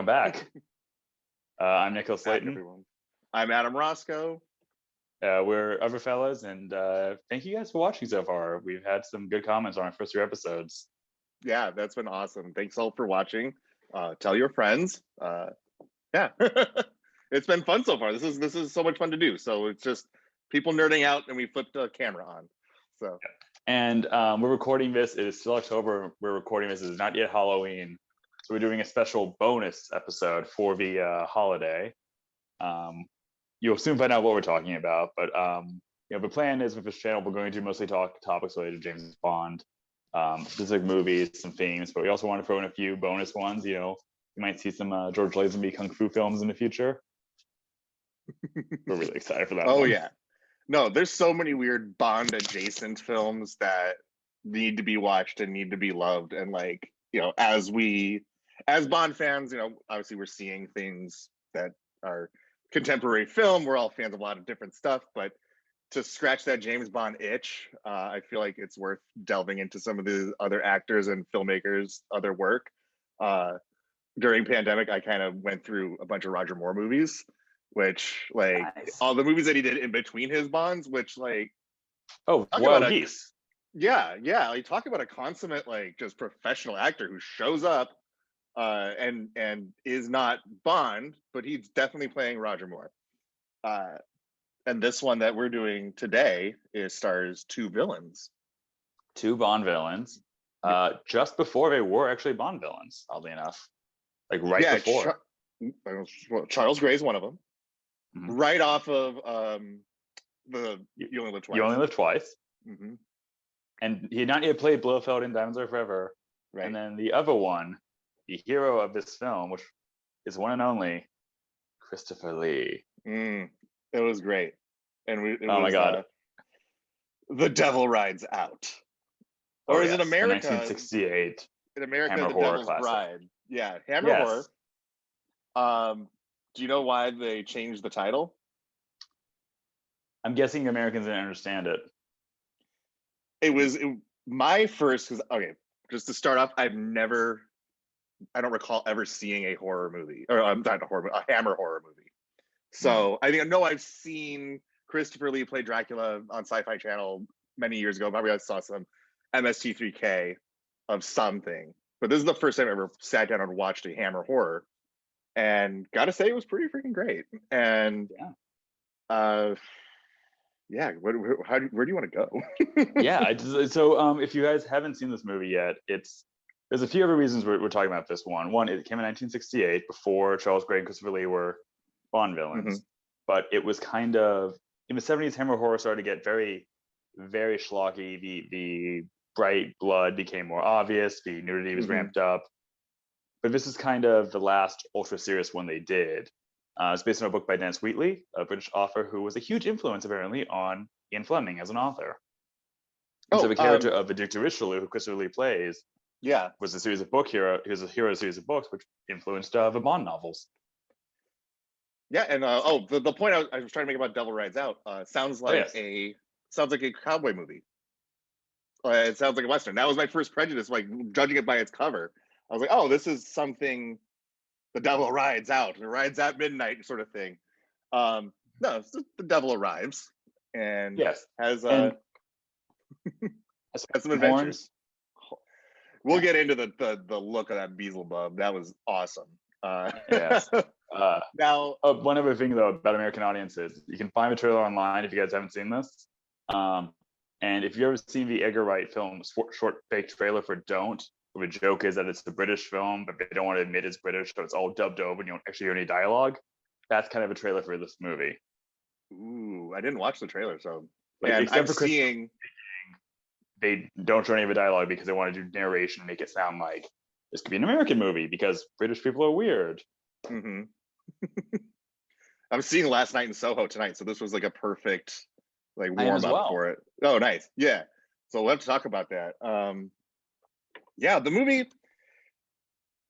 back. I'm Nicholas Back, Slayton. everyone. I'm Adam Roscoe. We're other fellas, and thank you guys for watching so far. We've had some good comments on our first 3 episodes. Yeah, that's been awesome. Thanks all for watching. Tell your friends. Yeah, it's been fun so far. This is so much fun to do. So it's just people nerding out, and we flipped the camera on. So. And we're recording this. It is still October. We're recording this. It is not yet Halloween. So we're doing a special bonus episode for the holiday. You'll soon find out what we're talking about. But the plan is with this channel, we're going to mostly talk topics related to James Bond, specific movies, some themes. But we also want to throw in a few bonus ones. You might see some George Lazenby kung fu films in the future. We're really excited for that. Oh one. yeah. No, there's so many weird Bond adjacent films that need to be watched and need to be loved. And as Bond fans, obviously we're seeing things that are contemporary film. We're all fans of a lot of different stuff, but to scratch that James Bond itch, I feel like it's worth delving into some of the other actors and filmmakers' other work. During pandemic, I kind of went through a bunch of Roger Moore movies, which nice. all the movies that he did in between his Bonds, which Wild Geese. Yeah. Talk about a consummate just professional actor who shows up and is not Bond, but he's definitely playing Roger Moore. And this one that we're doing today stars 2 villains. 2 Bond villains. Just before they were actually Bond villains, oddly enough. Before. Charles Gray's one of them. Mm-hmm. Right off of the You Only Live Twice. You Only Live Twice. Mm-hmm. And he had not yet played Blofeld in Diamonds Are Forever. Right. And then the other one, the hero of this film, which is one and only Christopher Lee. It was great. And my God. The Devil Rides Out. Or is it America? 1968. In America, Hammer The horror Devil's classic. Bride. Yeah, Hammer Horror. Do you know why they changed the title? I'm guessing Americans didn't understand it. My first, just to start off, I don't recall ever seeing a horror movie, or I'm not a Hammer horror movie. So I know I've seen Christopher Lee play Dracula on Sci-Fi Channel many years ago. Probably I saw some MST3K of something, but this is the first time I ever sat down and watched a Hammer horror, and gotta say it was pretty freaking great. And where do you want to go? So if you guys haven't seen this movie yet, there's a few other reasons we're talking about this one. One, it came in 1968 before Charles Gray and Christopher Lee were Bond villains. Mm-hmm. But it was kind of, in the 70s, Hammer horror started to get very, very schlocky. The bright blood became more obvious. The nudity was ramped up. But this is kind of the last ultra serious one they did. It's based on a book by Dennis Wheatley, a British author who was a huge influence, apparently, on Ian Fleming as an author. And so the character of the Duke de Richelieu, who Christopher Lee plays, was a series of book hero. He was a hero of a series of books, which influenced the Bond novels. Yeah, and the point I was trying to make about Devil Rides Out sounds like a cowboy movie. It sounds like a Western. That was my first prejudice, judging it by its cover. I was like, oh, this is something the devil rides out. It rides at midnight sort of thing. No, it's just the devil arrives and has some adventures. We'll get into the look of that Beelzebub. That was awesome. Now, one other thing though about American audiences, you can find the trailer online if you guys haven't seen this. And if you've ever seen the Edgar Wright film short fake trailer for Don't, where the joke is that it's a British film, but they don't want to admit it's British, so it's all dubbed over and you don't actually hear any dialogue. That's kind of a trailer for this movie. Ooh, I didn't watch the trailer, so they don't show any of the dialogue because they want to do narration and make it sound like this could be an American movie because British people are weird. Mm-hmm. I'm seeing Last Night in Soho tonight, so this was a perfect warm up for it. Oh, nice. Yeah. So we'll have to talk about that. The movie.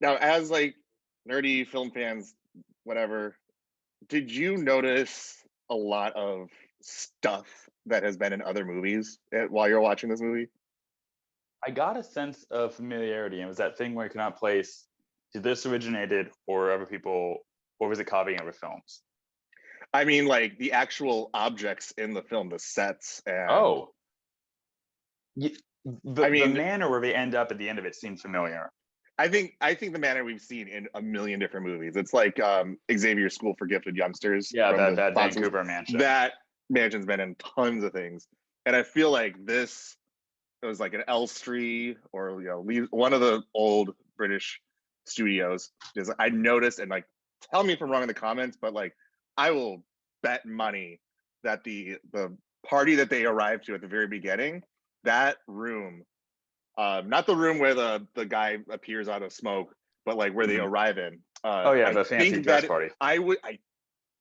Now, as nerdy film fans, whatever, did you notice a lot of stuff that has been in other movies while you're watching this movie? I got a sense of familiarity. It was that thing where you cannot place did this originated, or other people, or was it copying other films? I mean, like the actual objects in the film, the sets, and Oh, y- I the mean, manner where they end up at the end of it seemed familiar. I think the manner we've seen in a million different movies. It's like Xavier's School for Gifted Youngsters Yeah, from the that Fox's. Vancouver mansion. That mansion's been in tons of things, and I feel like this it was like an Elstree or one of the old British studios. Because I noticed, and like, tell me if I'm wrong in the comments, but like, I will bet money that the party that they arrived to at the very beginning, that room, not the room where the guy appears out of smoke, but like where they Mhm. arrive in. Oh yeah, I the fancy think dress that party. I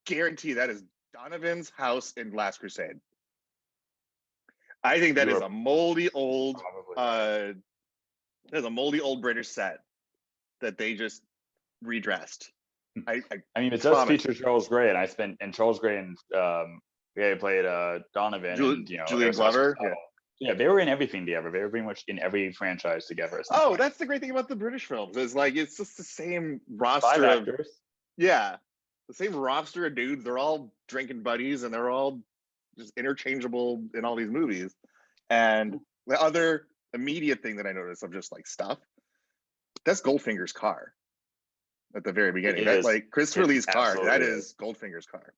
guarantee that is Donovan's house in Last Crusade. I think that You is are a moldy old probably uh there's a moldy old British set that they just redressed. I I mean, it does promise. feature Charles Gray, and Charles Gray and yeah, he played Donovan and Julian Aerosmith's Glover. Costello. Yeah. Yeah, they were in everything together. They were pretty much in every franchise together at some Oh, point. that's the great thing about the British films. Is like it's just the same 5 roster of actors. yeah, the same roster of dudes. They're all drinking buddies and they're all just interchangeable in all these movies. And the other immediate thing that I noticed of just like stuff, that's Goldfinger's car at the very beginning. It That is. like Christopher It Lee's car, that absolutely is Goldfinger's car.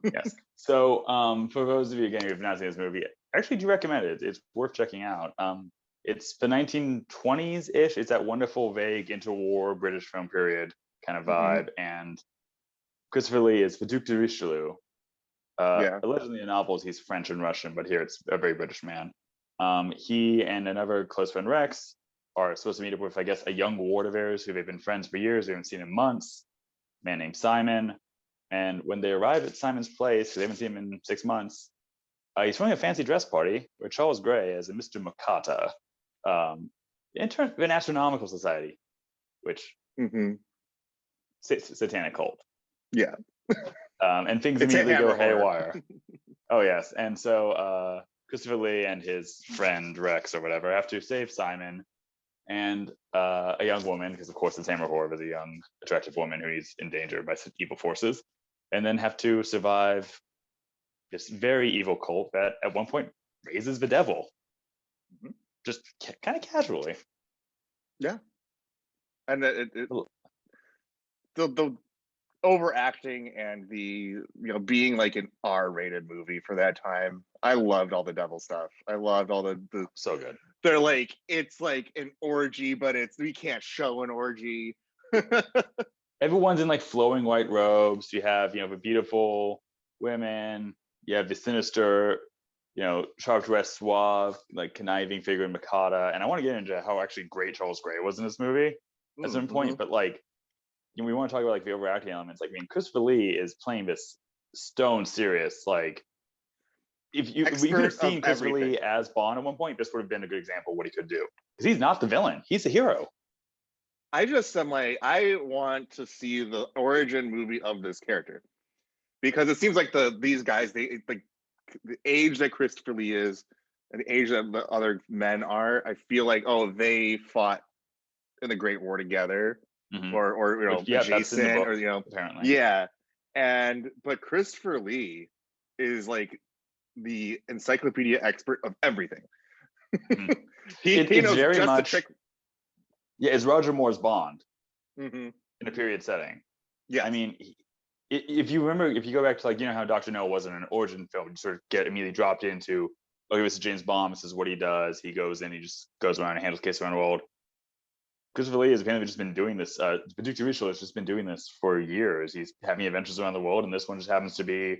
Yes. So, for those of you again who have not seen this movie, I actually do recommend it. It's worth checking out. It's the 1920s ish. It's that wonderful, vague interwar British film period kind of Mhm. vibe. And Christopher Lee is the Duc de Richelieu. Yeah. Allegedly in novels, he's French and Russian, but here it's a very British man. He and another close friend, Rex, are supposed to meet up with, I guess, a young ward of theirs who they've been friends for years. They haven't seen in months. A man named Simon. And when they arrive at Simon's place, they haven't seen him in 6 months, he's throwing a fancy dress party where Charles Gray as a Mr. Makata, intern of an astronomical society, which Hmm. satanic cult. Yeah. And things It's a immediately go hammer horror. haywire. Oh yes, and so Christopher Lee and his friend Rex or whatever have to save Simon and a young woman, because of course it's hammer horror with a young, attractive woman who is endangered by evil forces, and then have to survive this very evil cult that at one point raises the devil, Mhm. just kind of casually. Yeah. And the overacting and the being like an R-rated movie for that time. I loved all the devil stuff. I loved all the So good. they're like it's like an orgy, but we can't show an orgy. Everyone's in like flowing white robes. You have the beautiful women. You have the sinister, sharp dressed, suave, like conniving figure in Mikata. And I want to get into how actually great Charles Gray was in this movie at some point. But like, we want to talk about like the overacting elements. Like, I mean, Christopher Lee is playing this stone serious. Like, if we could have Expert of seen Christopher everything. Lee as Bond at one point, this would have been a good example of what he could do. Because he's not the villain; he's the hero. I just am like, I want to see the origin movie of this character because it seems like these guys, they like the age that Christopher Lee is and the age that the other men are. I feel like, oh, they fought in the Great War together, Mm-hmm. or Which, yeah, that's in the adjacent, book, or apparently. yeah. But Christopher Lee is like the encyclopedia expert of everything. Mm-hmm. he It's knows very just the much, trick. yeah, it's Roger Moore's Bond Hmm. in a period setting. Yes. I mean, if you remember, if you go back to like how Dr. No wasn't an origin film, you sort of get immediately dropped into, okay, this is James Bond, this is what he does. He goes in, he just goes around and handles cases around the world. Christopher Lee has apparently just been doing this. Duke DeRichel has just been doing this for years. He's having adventures around the world, and this one just happens to be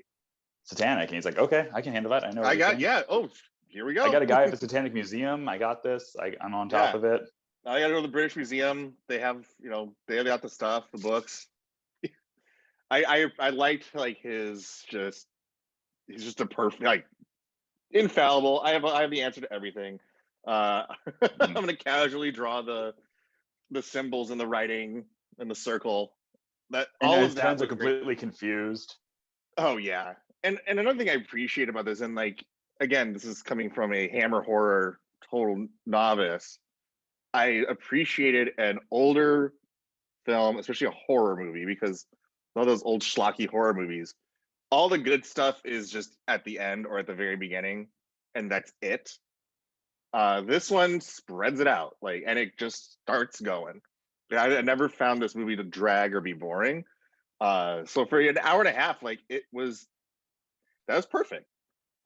satanic. And he's like, okay, I can handle that. I know everything. Oh, here we go. I got a guy at the Satanic Museum. I got this. I'm on top of it. I got to go to the British Museum. They have, they got the stuff, the books. I liked like he's just a perfect, like, infallible. I have the answer to everything. I'm gonna casually draw the symbols and the writing and the circle. That And all his of that friends are was great. completely confused. Oh yeah, and another thing I appreciate about this, and like again, this is coming from a hammer horror total novice. I appreciated an older film, especially a horror movie, because all those old schlocky horror movies, all the good stuff is just at the end or at the very beginning, and that's it. This one spreads it out, like, and it just starts going. I never found this movie to drag or be boring. So for an hour and a half, like that was perfect.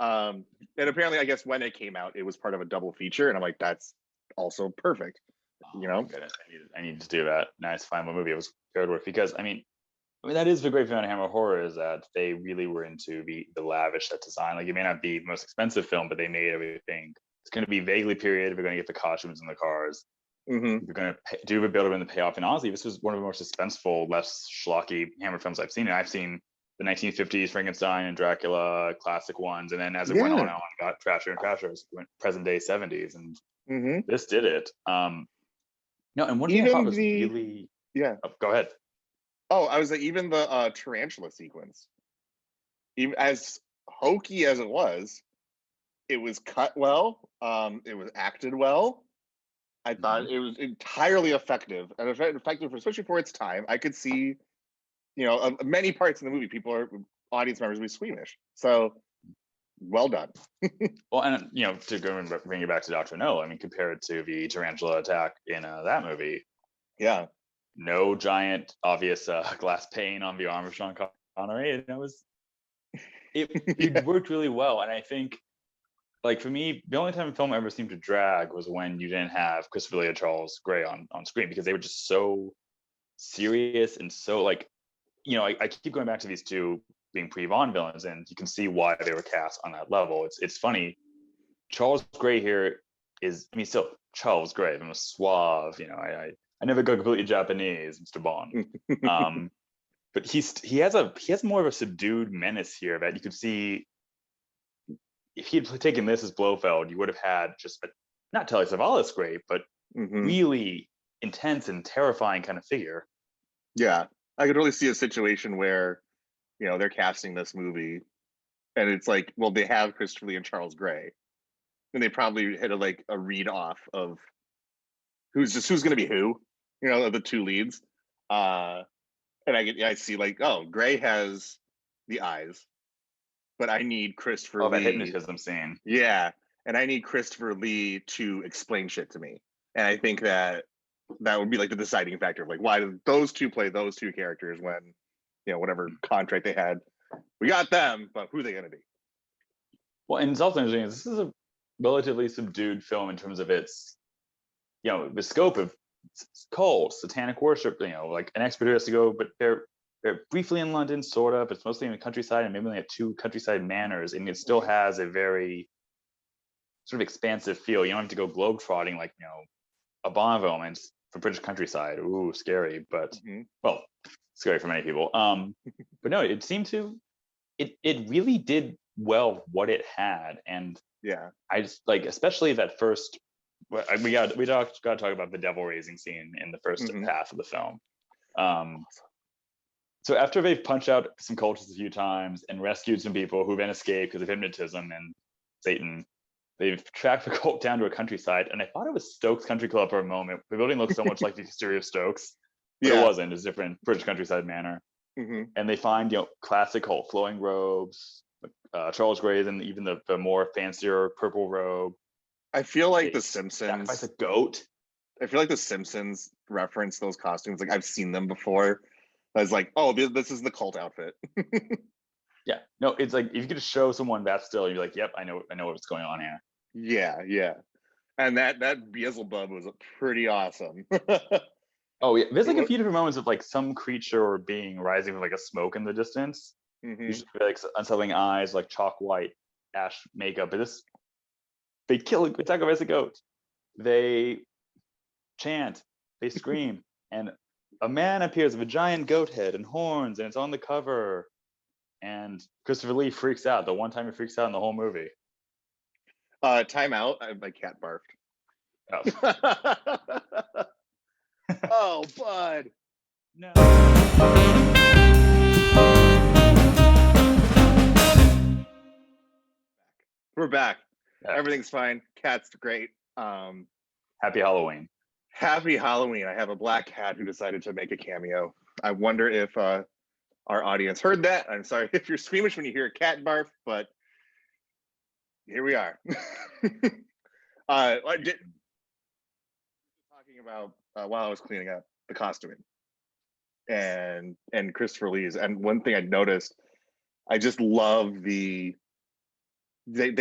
And apparently, I guess when it came out, it was part of a double feature, and I'm like, that's also perfect. You know, goodness, I need to do that. Nice, find what movie it was paired with, because I mean that is the great thing on Hammer Horror, is that they really were into the lavish set design. Like, it may not be the most expensive film, but they made everything. It's going to be vaguely period. We're going to get the costumes in the cars. mm-hmm. We're going to do a build up in the payoff. And honestly, this was one of the more suspenseful, less schlocky Hammer films I've seen. And I've seen the 1950s Frankenstein and Dracula classic ones, and then as it went on, got trashier and trashier. Went present day 70s, and this did it. No, and one thing I thought was really Oh, go ahead. Oh, I was like, even the tarantula sequence, even as hokey as it was cut well. It was acted well. I thought it was entirely effective, and effective, especially for its time. I could see, many parts in the movie, audience members would be squeamish. So, well done. Well, and to go and bring you back to Dr. No, I mean, compared to the tarantula attack in that movie, no giant obvious glass pane on the arm of Sean Connery, and it worked really well. And I think, like, for me, the only time a film ever seemed to drag was when you didn't have Christopher Lee or Charles Gray on screen, because they were just so serious and so, like, I keep going back to these two being pre-Vaughn villains, and you can see why they were cast on that level. It's funny. Charles Gray here is, I mean, still Charles Gray. I'm a suave, I never go completely Japanese, Mr. Bond. But he has more of a subdued menace here that you could see. If he had taken this as Blofeld, you would have had just not Telly Savalas Gray, but really intense and terrifying kind of figure. Yeah, I could really see a situation where, they're casting this movie, and it's like, well, they have Christopher Lee and Charles Gray, and they probably hit a read off of who's going to be who, of the two leads. And I see, like, oh, Gray has the eyes, but I need Christopher Lee. That hypnotism scene. Yeah, and I need Christopher Lee to explain shit to me. And I think that would be like the deciding factor of, like, why do those two play those two characters when, whatever contract they had, we got them, but who are they going to be? Well, and it's also interesting, this is a relatively subdued film in terms of its, the scope of cults, satanic worship, like an expert who has to go, but they're briefly in London, sort of. It's mostly in the countryside, and maybe only at two countryside manors, and it still has a very sort of expansive feel. You don't have to go globetrotting like, a Bond film, and for British countryside. Ooh, scary, but well, scary for many people. But no, it seemed to, it really did well what it had, and I just like, especially that first. We got to talk about the devil raising scene in the first half of the film. So after they've punched out some cultists a few times and rescued some people who've been escaped because of hypnotism and Satan, they've tracked the cult down to a countryside. And I thought it was Stokes Country Club for a moment. The building looked so much like the exterior of Stokes, but it wasn't. It's a different British countryside manor. And they find, classic cult flowing robes, Charles Gray's, and even the more fancier purple robe. I feel like The Simpsons. Sacrifice a goat. I feel like The Simpsons reference those costumes. Like, I've seen them before. I was like, oh, this is the cult outfit. Yeah. No, it's like, if you could just show someone that still, you're like, yep, I know what's going on here. Yeah. And that Beelzebub was pretty awesome. Oh yeah, there's like a few different moments of like some creature or being rising with like a smoke in the distance. Usually like unsettling eyes, like chalk white ash makeup. But they sacrifice a goat. They chant, they scream, and a man appears with a giant goat head and horns, and it's on the cover. And Christopher Lee freaks out. The one time he freaks out in the whole movie. Time out. My cat barfed. Oh. Oh, bud. No. We're back. Everything's fine. Cat's great. Happy Halloween. Happy Halloween. I have a black cat who decided to make a cameo. I wonder if our audience heard that. I'm sorry if you're squeamish when you hear a cat barf, but here we are. I did talking about while I was cleaning up the costuming and Christopher Lee's. And one thing I noticed, I just love they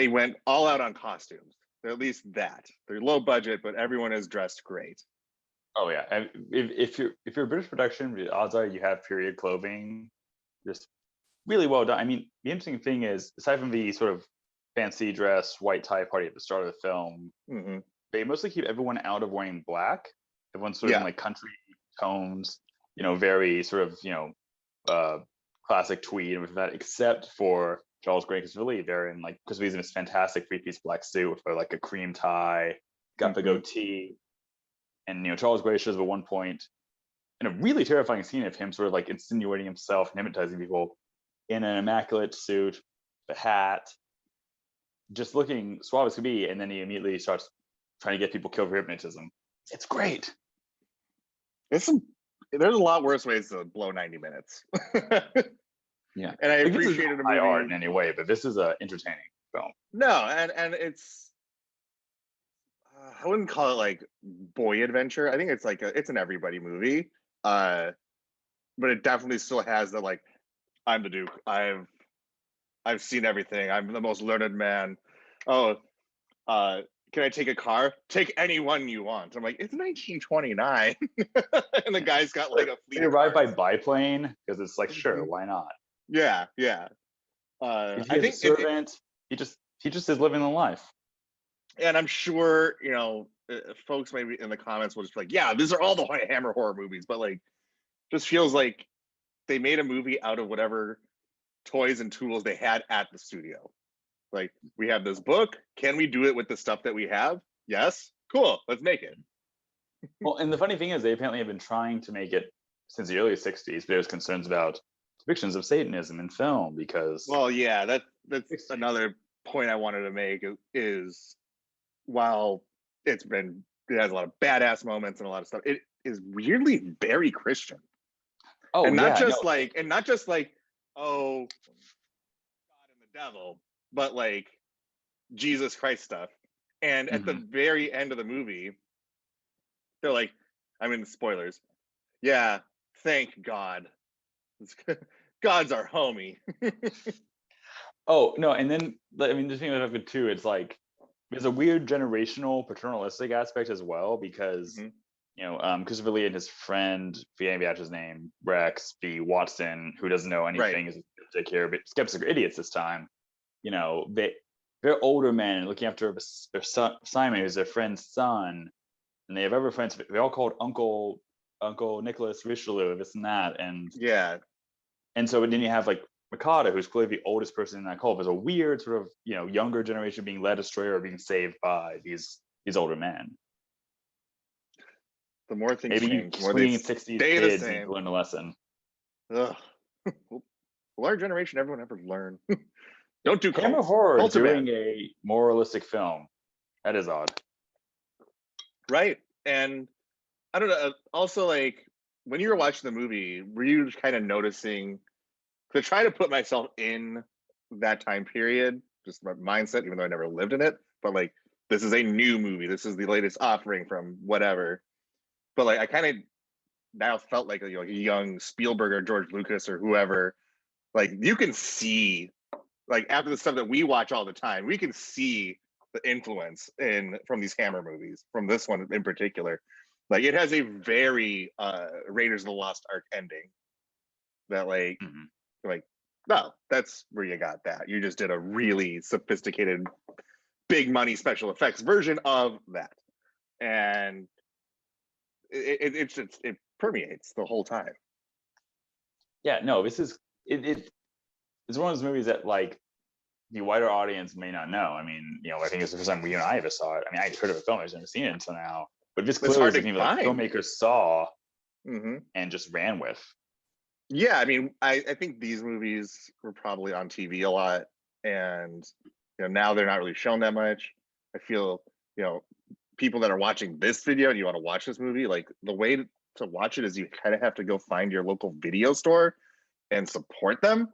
went all out on costumes. At least that. They're low budget, but everyone is dressed great. Oh yeah, and if you're a British production, the odds are you have period clothing, just really well done. I mean, the interesting thing is, aside from the sort of fancy dress, white tie party at the start of the film, Mm-hmm. they mostly keep everyone out of wearing black. Everyone's sort of in Yeah. like country tones, very sort of classic tweed and with that, except for Charles Gray and Christopher Lee. They're in like Christopher Lee's in this fantastic three-piece black suit with like a cream tie, got the goatee. And Charles Gray shows at one point in a really terrifying scene of him sort of like insinuating himself and hypnotizing people in an immaculate suit, the hat, just looking suave as could be, and then he immediately starts trying to get people killed for hypnotism. It's great. There's a lot worse ways to blow 90 minutes. Yeah, and I like, appreciated the movie art in any way, but this is a entertaining film. No, and it's I wouldn't call it like boy adventure. I think it's like it's an everybody movie. But it definitely still has the like, I'm the Duke. I've seen everything. I'm the most learned man. Oh, can I take a car? Take any one you want. I'm like, it's 1929, and the guy's got like a fleet. They arrive by biplane because it's like, sure, why not? Yeah. If he has a servant, he just is living the life. And I'm sure folks maybe in the comments will just be like, yeah, these are all the Hammer horror movies, but like, just feels like they made a movie out of whatever toys and tools they had at the studio. Like, we have this book. Can we do it with the stuff that we have? Yes. Cool. Let's make it. Well, and the funny thing is, they apparently have been trying to make it since the early 60s, but there's concerns about depictions of Satanism in film because... Well, yeah, that's another point I wanted to make is while it has a lot of badass moments and a lot of stuff, it is weirdly very Christian. Oh, and not yeah, just like, oh, God and the devil, but like Jesus Christ stuff. And at the very end of the movie, they're like, I mean, the spoilers. Yeah, thank God. God's our homie. Oh, no, and then, I mean, the thing about it too, it's like, there's a weird generational paternalistic aspect as well, because, Christopher Lee and his friend, forgetting the actor's name, Rex B. Watson, who doesn't know anything, is a skeptic here, but skeptics are idiots this time. They're older men looking after their son, Simon, who's their friend's son, and they have other friends. They're all called Uncle Nicholas Richelieu, this and that, and and so then you have like Mikado, who's clearly the oldest person in that cult. There's a weird sort of younger generation being led astray or being saved by these older men. The more things maybe change, more they 60s kids need to learn a lesson. Ugh. Well, our generation, everyone ever learn. Don't do Hammer cults. horror Cults doing a moralistic film. That is odd. Right. And I don't know. Also, like, when you were watching the movie, were you kind of noticing, to try to put myself in that time period, just my mindset, even though I never lived in it, but like, this is a new movie. This is the latest offering from whatever. But like, I kind of now felt like a young Spielberg or George Lucas or whoever. Like, you can see, like, after the stuff that we watch all the time, we can see the influence from these Hammer movies, from this one in particular. Like, it has a very Raiders of the Lost Ark ending that like no, that's where you got that. You just did a really sophisticated big money special effects version of that, and it permeates the whole time. Yeah, no, this is it's one of those movies that like the wider audience may not know. I mean, I think it's the first time we and I ever saw it. I mean, I heard of a film, I've never seen it until now. But this clearly is something like filmmakers saw and just ran with. Yeah, I mean, I think these movies were probably on TV a lot, and now they're not really shown that much. I feel people that are watching this video and you want to watch this movie, like the way to watch it is you kind of have to go find your local video store and support them.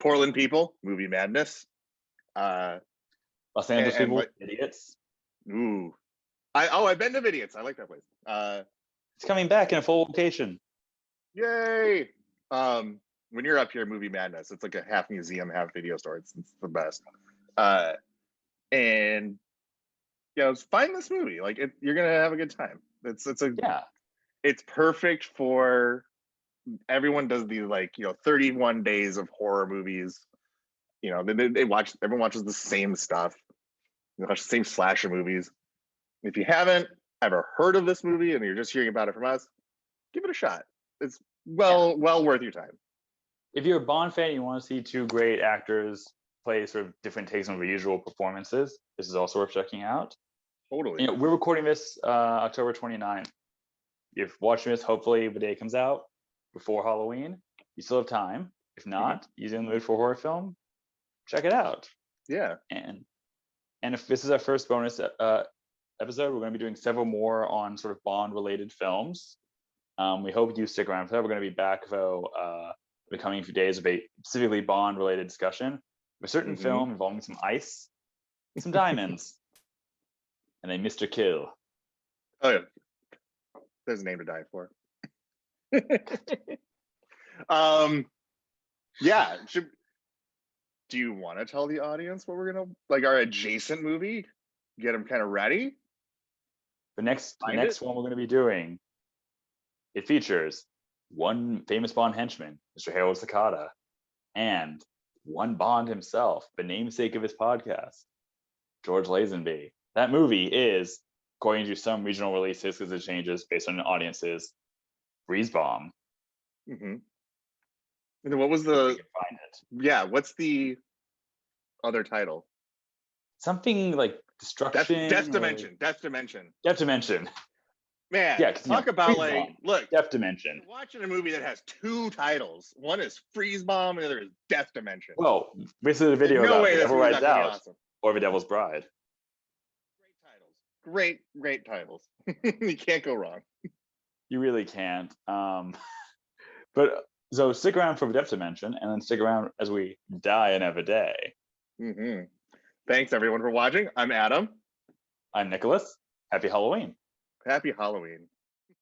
Portland people, Movie Madness. Los Angeles people, idiots. Ooh, I've been to Vidiots. I like that place. It's coming back in a full location. Yay! When you're up here, Movie Madness, it's like a half museum, half video store. It's the best. And find this movie. Like you're gonna have a good time. It's perfect for everyone. Does these 31 days of horror movies. Everyone watches the same stuff. They watch the same slasher movies. If you haven't ever heard of this movie and you're just hearing about it from us, give it a shot. It's well worth your time. If you're a Bond fan, you want to see two great actors play sort of different takes on their usual performances, this is also worth checking out. Totally. We're recording this October 29th. If watching this, hopefully the day comes out before Halloween, you still have time. If not, you're in the mood for a horror film, check it out. Yeah. And if this is our first bonus episode, we're going to be doing several more on sort of Bond-related films. We hope you stick around for that. We're going to be back, though, the coming few days of a specifically Bond-related discussion of a certain film involving some ice, some diamonds, and a Mr. Kill. Oh, yeah. There's a name to die for. Yeah. Do you want to tell the audience what we're going to, our adjacent movie? Get them kind of ready? The next one we're going to be doing, it features one famous Bond henchman, Mr. Harold Sakata, and one Bond himself, the namesake of his podcast, George Lazenby. That movie is going to some regional releases because it changes based on audiences. Freeze Bomb. And what was the? Find it. Yeah, what's the other title? Something like Destruction. Death Dimension. Death Dimension. Death Dimension. Man, yeah, talk about look. Death Dimension. You're watching a movie that has two titles. One is Freeze Bomb, and the other is Death Dimension. Well, this is a video about The Devil Rides Out awesome. Or The Devil's Bride. Great titles. Great titles. You can't go wrong. You really can't. But so stick around for Death Dimension, and then stick around as we die another day. Thanks everyone for watching. I'm Adam. I'm Nicholas. Happy Halloween. Happy Halloween.